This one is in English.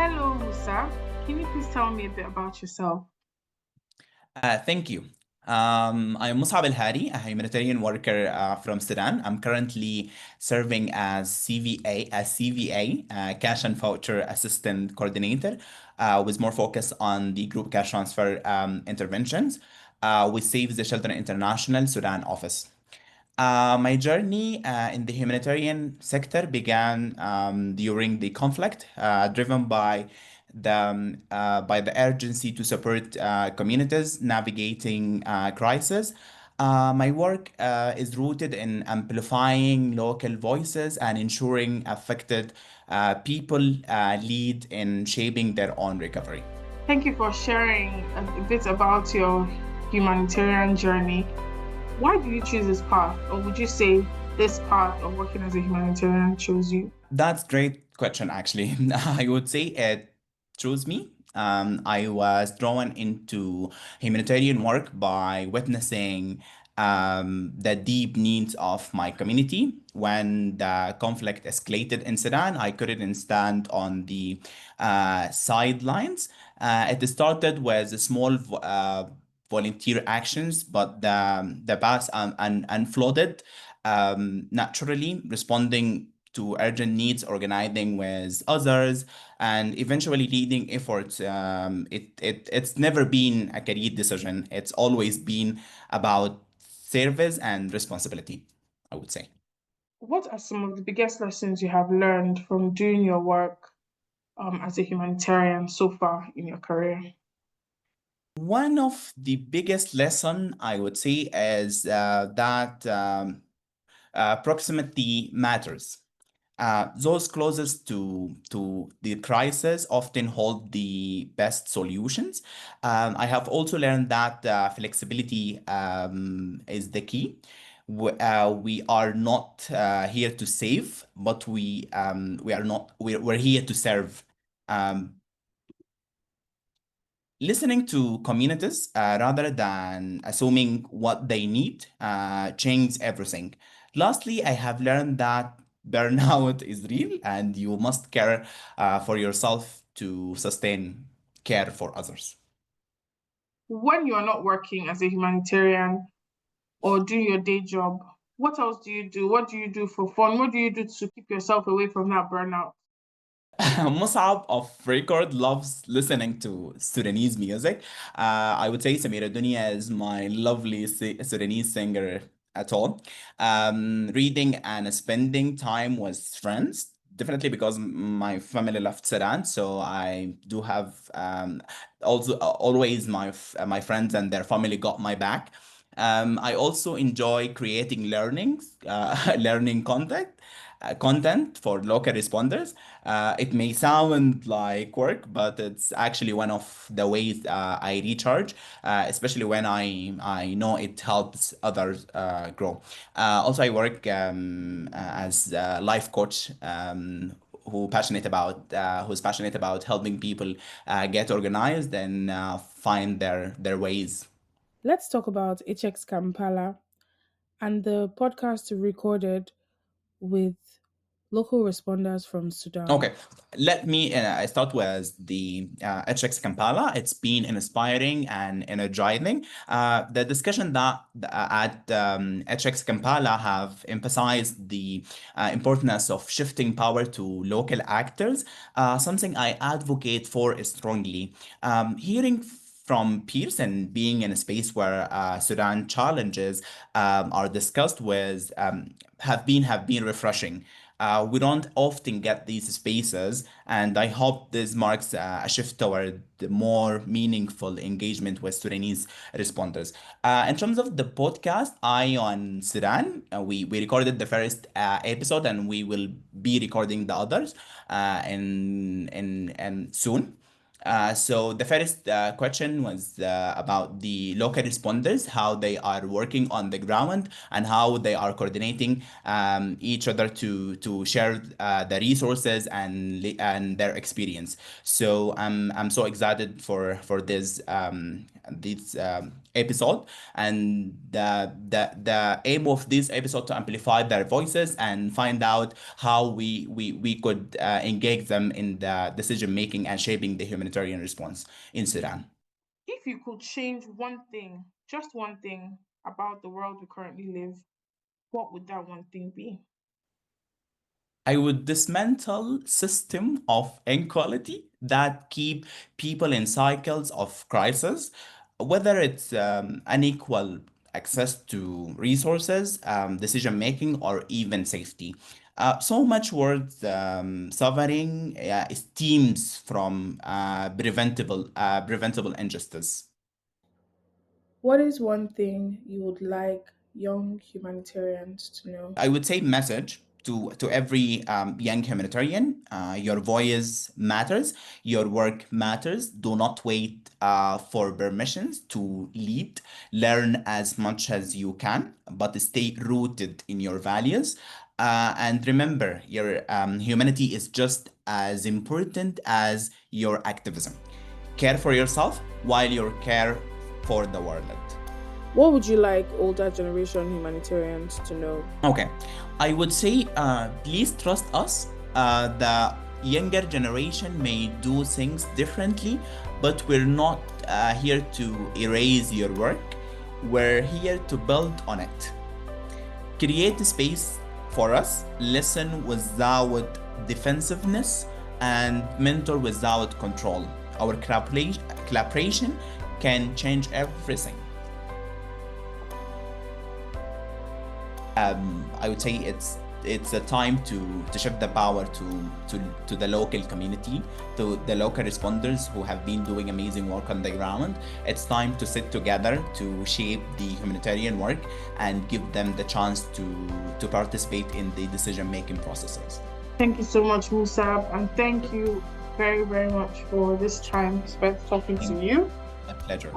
Hello, Musaab. Can you please tell me a bit about yourself? Thank you. I'm Musaab Alhadi, a humanitarian worker from Sudan. I'm currently serving as CVA, Cash and Voucher Assistant Coordinator, with more focus on the group cash transfer interventions with Save the Children International Sudan office. My journey in the humanitarian sector began during the conflict, driven by the urgency to support communities navigating crisis. My work is rooted in amplifying local voices and ensuring affected people lead in shaping their own recovery. Thank you for sharing a bit about your humanitarian journey. Why do you choose this path, or would you say this path of working as a humanitarian chose you? That's great question, actually. I would say it chose me. I was drawn into humanitarian work by witnessing the deep needs of my community. When the conflict escalated in Sudan, I couldn't stand on the sidelines. It started with small volunteer actions, but the past unfolded naturally, responding to urgent needs, organizing with others, and eventually leading efforts. It's never been a career decision. It's always been about service and responsibility, I would say. What are some of the biggest lessons you have learned from doing your work as a humanitarian so far in your career? One of the biggest lesson I would say is that proximity matters. Those closest to the crisis often hold the best solutions. I have also learned that flexibility is the key. We are not here to save, but we are not we're here to serve. Um, Listening to communities rather than assuming what they need changes everything. Lastly, I have learned that burnout is real and you must care for yourself to sustain care for others. When you are not working as a humanitarian or doing your day job, what else do you do? What do you do for fun? What do you do to keep yourself away from that burnout? Musab of record loves listening to Sudanese music. I would say Samira Dunya is my lovely Sudanese singer at all. Reading and spending time with friends. Definitely because my family left Sudan, so I do have also always my friends and their family got my back. I also enjoy creating learning content for local responders. It may sound like work, but it's actually one of the ways I recharge, especially when I know it helps others grow. Also, I work as a life coach. Who's passionate about helping people get organized and find their ways. Let's talk about HX Kampala and the podcast you recorded with local responders from Sudan. Okay, let me start with the HX Kampala. It's been inspiring and energizing. The discussion that at HX Kampala have emphasized the importance of shifting power to local actors, something I advocate for strongly. Hearing from peers and being in a space where Sudan challenges are discussed with have been refreshing. We don't often get these spaces, and I hope this marks a shift toward the more meaningful engagement with Sudanese responders. In terms of the podcast, Eye on Sudan, we recorded the first episode, and we will be recording the others in soon. So the first question was about the local responders, how they are working on the ground and how they are coordinating each other to share the resources and their experience. So I'm so excited for this episode, and the aim of this episode to amplify their voices and find out how we could engage them in the decision making and shaping the humanitarian response in Sudan. If you could change one thing, just one thing about the world we currently live, what would that one thing be? I would dismantle system of inequality that keep people in cycles of crisis, whether it's unequal access to resources, decision making, or even safety. So much words suffering stems from preventable injustice. What is one thing you would like young humanitarians to know? I would say message to every young humanitarian: your voice matters, your work matters. Do not wait for permissions to lead. Learn as much as you can, but stay rooted in your values. And remember, your humanity is just as important as your activism. Care for yourself while you care for the world. What would you like older generation humanitarians to know? Okay, I would say please trust us. The younger generation may do things differently, but we're not here to erase your work. We're here to build on it. Create a space for us, listen without defensiveness, and mentor without control. Our collaboration can change everything. I would say it's a time to shift the power to the local community, to the local responders who have been doing amazing work on the ground. It's time to sit together to shape the humanitarian work and give them the chance to participate in the decision-making processes. Thank you so much, Musaab, and thank you very, very much for this time spent talking to you. A pleasure.